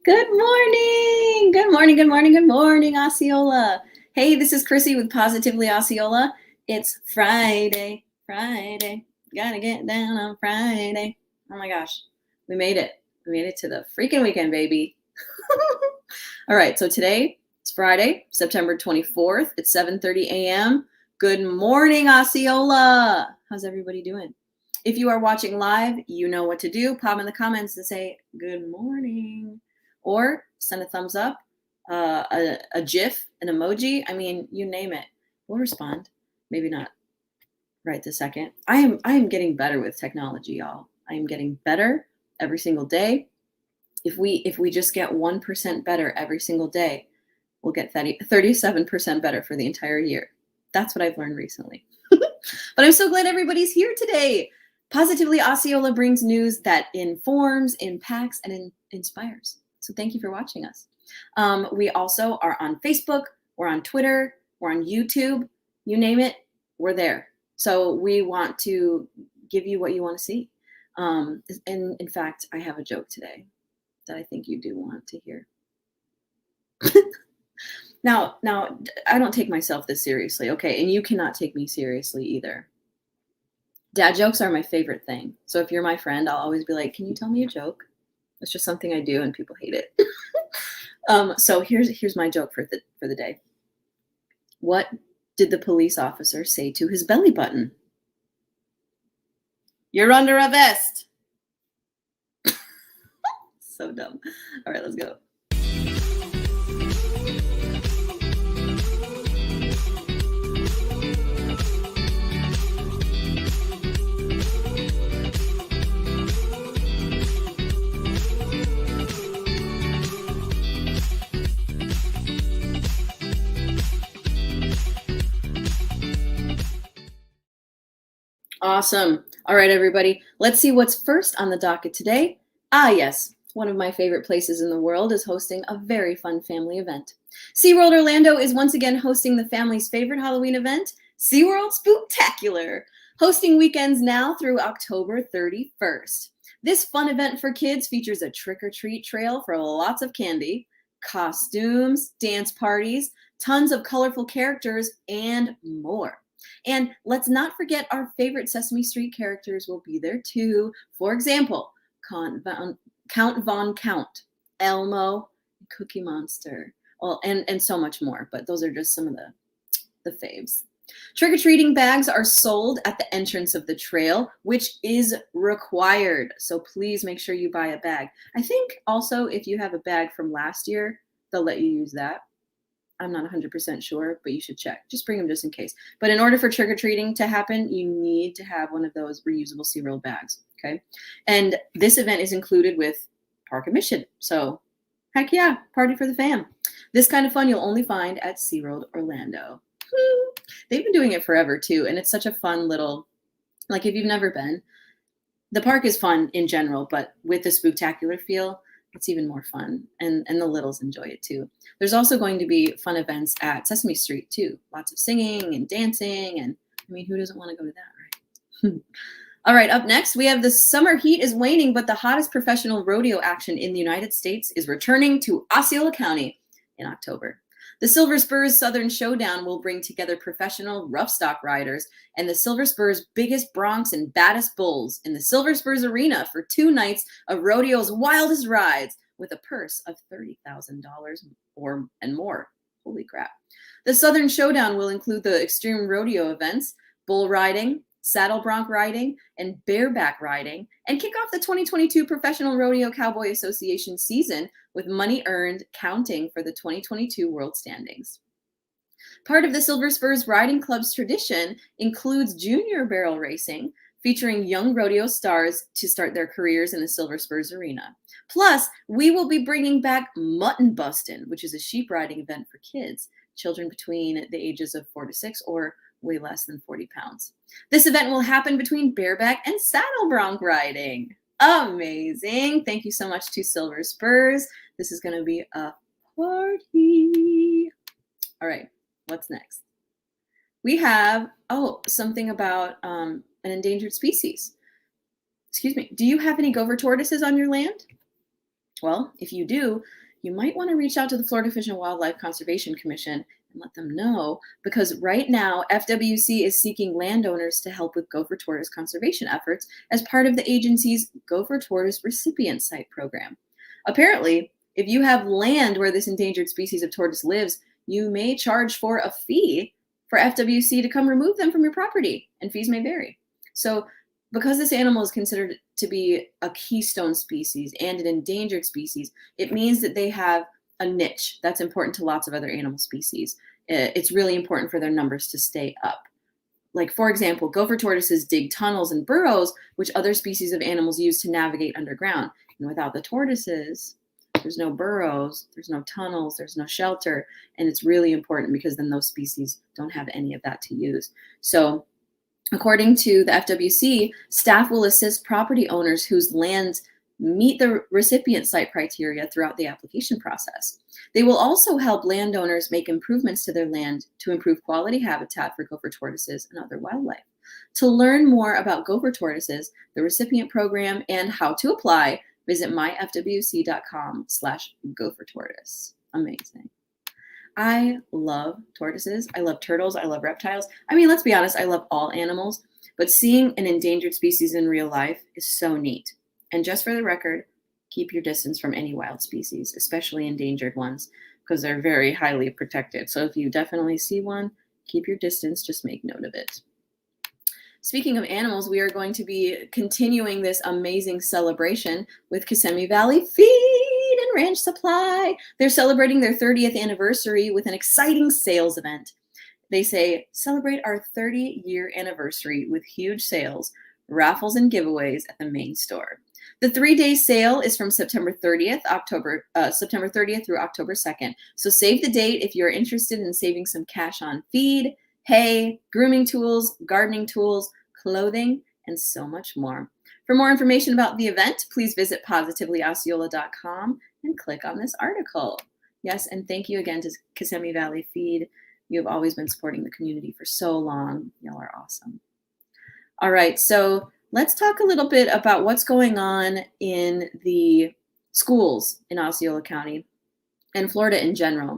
Good morning. Good morning. Good morning. Good morning, Osceola. Hey, this is Krissi with Positively Osceola. It's Friday. Friday. Gotta get down on Friday. Oh my gosh. We made it. We made it to the freaking weekend, baby. All right. So today it's Friday, September 24th. It's 7:30 a.m. Good morning, Osceola. How's everybody doing? If you are watching live, you know what to do. Pop in the comments and say good morning. Or send a thumbs up, a GIF, an emoji. I mean, you name it. We'll respond. Maybe not right this second. I am getting better with technology, y'all. I am getting better every single day. If we just get 1% better every single day, we'll get 37% better for the entire year. That's what I've learned recently. But I'm so glad everybody's here today. Positively Osceola brings news that informs, impacts, and inspires. So thank you for watching us. We also are on Facebook, we're on Twitter, we're on YouTube, you name it, we're there. So we want to give you what you want to see. And in fact, I have a joke today that I think you do want to hear. Now, I don't take myself this seriously, okay? And you cannot take me seriously either. Dad jokes are my favorite thing. So if you're my friend, I'll always be like, can you tell me a joke? It's just something I do and people hate it. So here's my joke for the day. What did the police officer say to his belly button? You're under arrest. So dumb. All right, let's go. Awesome. All right, everybody. Let's see what's first on the docket today. Ah, yes. One of my favorite places in the world is hosting a very fun family event. SeaWorld Orlando is once again hosting the family's favorite Halloween event, SeaWorld Spooktacular, hosting weekends now through October 31st. This fun event for kids features a trick-or-treat trail for lots of candy, costumes, dance parties, tons of colorful characters, and more. And let's not forget our favorite Sesame Street characters will be there too. For example, Count Von Count, Elmo, Cookie Monster, well, and so much more. But those are just some of the faves. Trick-or-treating bags are sold at the entrance of the trail, which is required. So please make sure you buy a bag. I think also if you have a bag from last year, they'll let you use that. I'm not 100% sure, but you should check. Just bring them just in case. But in order for trick-or-treating to happen, you need to have one of those reusable SeaWorld bags, okay? And this event is included with park admission. So heck yeah, party for the fam. This kind of fun you'll only find at SeaWorld Orlando. They've been doing it forever too, and it's such a fun little, like if you've never been, the park is fun in general, but with the Spooktacular feel, it's even more fun, and the littles enjoy it too. There's also going to be fun events at Sesame Street too. Lots of singing and dancing, and I mean, who doesn't want to go to that, right? All right, up next, we have the summer heat is waning, but the hottest professional rodeo action in the United States is returning to Osceola County in October. The Silver Spurs Southern Showdown will bring together professional rough stock riders and the Silver Spurs' biggest broncs and baddest bulls in the Silver Spurs Arena for 2 nights of rodeo's wildest rides with a purse of $30,000 and more. Holy crap. The Southern Showdown will include the extreme rodeo events, bull riding, saddle bronc riding, and bareback riding, and kick off the 2022 Professional Rodeo Cowboy Association season with money earned counting for the 2022 World Standings. Part of the Silver Spurs Riding Club's tradition includes junior barrel racing, featuring young rodeo stars to start their careers in the Silver Spurs Arena. Plus, we will be bringing back Mutton Bustin', which is a sheep riding event for kids, children between the ages of 4 to 6 or way less than 40 pounds. This event will happen between bareback and saddle bronc riding. Amazing. Thank you so much to Silver Spurs. This is going to be a party. All right, what's next? We have, something about an endangered species. Excuse me. Do you have any gopher tortoises on your land? Well, if you do, you might want to reach out to the Florida Fish and Wildlife Conservation Commission and let them know, because right now FWC is seeking landowners to help with gopher tortoise conservation efforts as part of the agency's Gopher Tortoise Recipient Site program. Apparently, if you have land where this endangered species of tortoise lives, you may charge for a fee for FWC to come remove them from your property, and fees may vary. So because this animal is considered to be a keystone species and an endangered species, it means that they have a niche that's important to lots of other animal species. It's really important for their numbers to stay up. Like, for example, gopher tortoises dig tunnels and burrows, which other species of animals use to navigate underground. And without the tortoises, there's no burrows, there's no tunnels, there's no shelter. And it's really important because then those species don't have any of that to use. So according to the FWC, staff will assist property owners whose lands meet the recipient site criteria throughout the application process. They will also help landowners make improvements to their land to improve quality habitat for gopher tortoises and other wildlife. To learn more about gopher tortoises, the recipient program, and how to apply, visit myfwc.com/gophertortoise. Amazing. I love tortoises. I love turtles. I love reptiles. I mean, let's be honest, I love all animals, but seeing an endangered species in real life is so neat. And just for the record, keep your distance from any wild species, especially endangered ones, because they're very highly protected. So if you definitely see one, keep your distance, just make note of it. Speaking of animals, we are going to be continuing this amazing celebration with Kissimmee Valley Feed and Ranch Supply. They're celebrating their 30th anniversary with an exciting sales event. They say, celebrate our 30-year anniversary with huge sales, raffles, and giveaways at the main store. The 3-day sale is from September 30th through October 2nd. So save the date if you're interested in saving some cash on feed, hay, grooming tools, gardening tools, clothing, and so much more. For more information about the event, please visit positivelyosceola.com and click on this article. Yes, and thank you again to Kissimmee Valley Feed. You have always been supporting the community for so long. Y'all are awesome. All right, so let's talk a little bit about what's going on in the schools in Osceola County and Florida in general.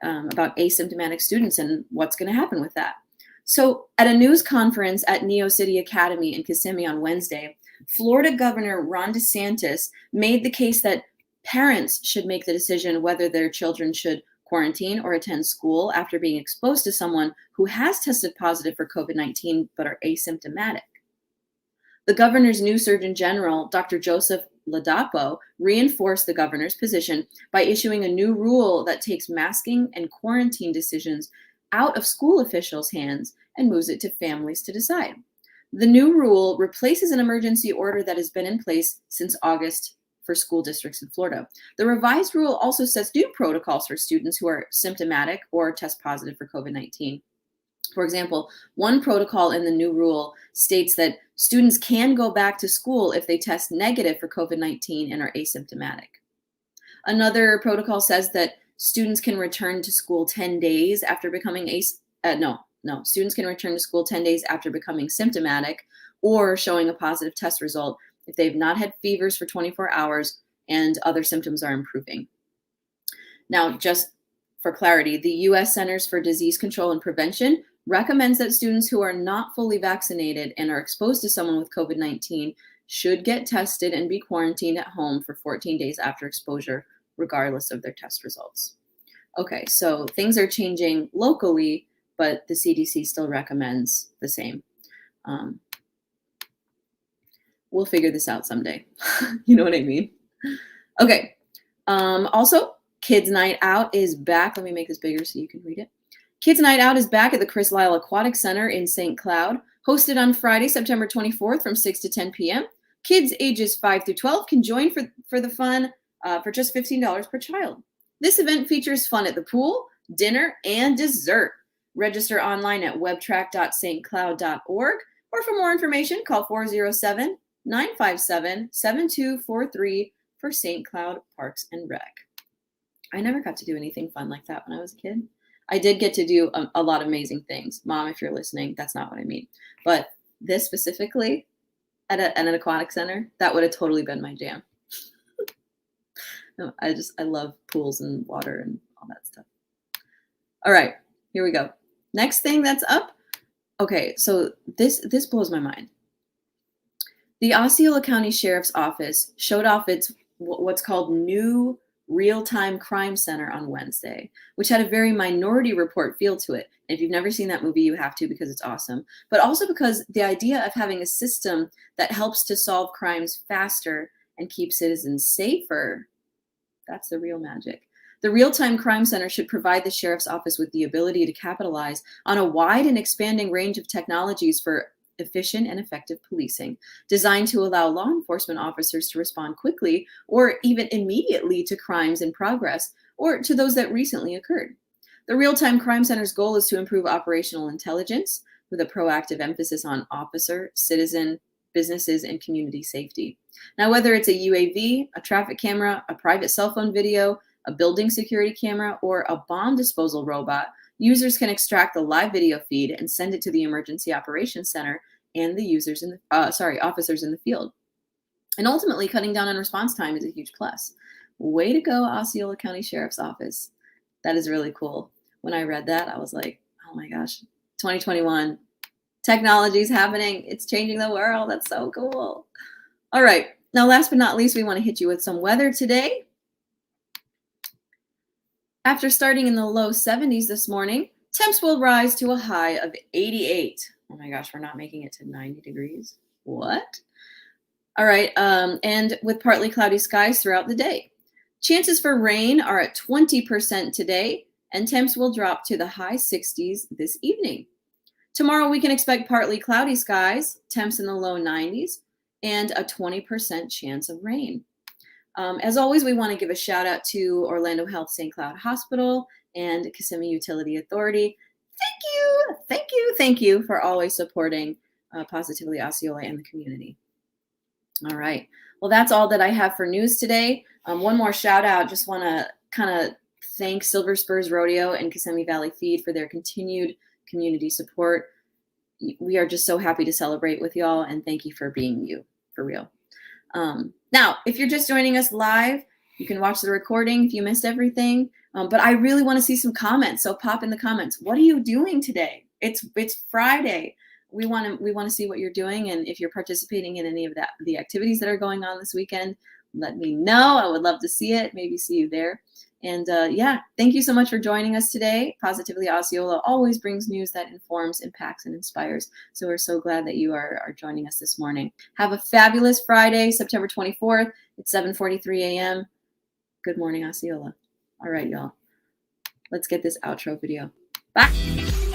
About asymptomatic students and what's going to happen with that. So at a news conference at Neo City Academy in Kissimmee on Wednesday, Florida Governor Ron DeSantis made the case that parents should make the decision whether their children should quarantine or attend school after being exposed to someone who has tested positive for COVID-19 but are asymptomatic. The governor's new Surgeon General, Dr. Joseph Ladapo, reinforced the governor's position by issuing a new rule that takes masking and quarantine decisions out of school officials' hands and moves it to families to decide. The new rule replaces an emergency order that has been in place since August for school districts in Florida. The revised rule also sets new protocols for students who are symptomatic or test positive for COVID-19. For example, one protocol in the new rule states that students can go back to school if they test negative for COVID-19 and are asymptomatic. Another protocol says that students can return to school 10 days after becoming students can return to school 10 days after becoming symptomatic or showing a positive test result if they've not had fevers for 24 hours and other symptoms are improving. Now, just for clarity, the U.S. Centers for Disease Control and Prevention recommends that students who are not fully vaccinated and are exposed to someone with COVID-19 should get tested and be quarantined at home for 14 days after exposure, regardless of their test results. Okay, so things are changing locally, but the CDC still recommends the same. We'll figure this out someday. You know what I mean? Okay, also, Kids Night Out is back. Let me make this bigger so you can read it. Kids Night Out is back at the Chris Lyle Aquatic Center in St. Cloud, hosted on Friday, September 24th from 6 to 10 p.m. Kids ages 5 through 12 can join for the fun for just $15 per child. This event features fun at the pool, dinner, and dessert. Register online at webtrack.stcloud.org, or for more information, call 407-957-7243 for St. Cloud Parks and Rec. I never got to do anything fun like that when I was a kid. I did get to do a lot of amazing things. Mom, if you're listening, that's not what I mean. But this specifically at an aquatic center, that would have totally been my jam. No, I love pools and water and all that stuff. All right, here we go. Next thing that's up. Okay, so this blows my mind. The Osceola County Sheriff's Office showed off its what's called new RealTime Crime Center on Wednesday, which had a very Minority Report feel to it. And if you've never seen that movie, you have to, because it's awesome. But also because the idea of having a system that helps to solve crimes faster and keep citizens safer, that's the real magic. The Real-Time Crime Center should provide the Sheriff's Office with the ability to capitalize on a wide and expanding range of technologies for efficient and effective policing, designed to allow law enforcement officers to respond quickly or even immediately to crimes in progress or to those that recently occurred. The Real-Time Crime Center's goal is to improve operational intelligence with a proactive emphasis on officer, citizen, businesses, and community safety. Now, whether it's a UAV, a traffic camera, a private cell phone video, a building security camera, or a bomb disposal robot, users can extract the live video feed and send it to the Emergency Operations Center and the officers in the field. And ultimately, cutting down on response time is a huge plus. Way to go, Osceola County Sheriff's Office. That is really cool. When I read that, I was like, oh my gosh, 2021. Technology is happening. It's changing the world. That's so cool. All right. Now, last but not least, we want to hit you with some weather today. After starting in the low 70s this morning, temps will rise to a high of 88. Oh my gosh, we're not making it to 90 degrees. What? All right. And with partly cloudy skies throughout the day. Chances for rain are at 20% today, and temps will drop to the high 60s this evening. Tomorrow, we can expect partly cloudy skies, temps in the low 90s, and a 20% chance of rain. As always, we want to give a shout out to Orlando Health St. Cloud Hospital and Kissimmee Utility Authority. Thank you for always supporting Positively Osceola and the community. All right. Well, that's all that I have for news today. One more shout out. Just want to kind of thank Silver Spurs Rodeo and Kissimmee Valley Feed for their continued community support. We are just so happy to celebrate with y'all, and thank you for being you, for real. Now, if you're just joining us live, you can watch the recording if you missed everything. But I really want to see some comments, so pop in the comments. What are you doing today? It's Friday. We want to see what you're doing, and if you're participating in any of the activities that are going on this weekend, let me know. I would love to see it. Maybe see you there. And yeah, thank you so much for joining us today. Positively Osceola always brings news that informs, impacts, and inspires. So we're so glad that you are joining us this morning. Have a fabulous Friday, September 24th. It's 7:43 a.m. Good morning, Osceola. All right, y'all. Let's get this outro video. Bye.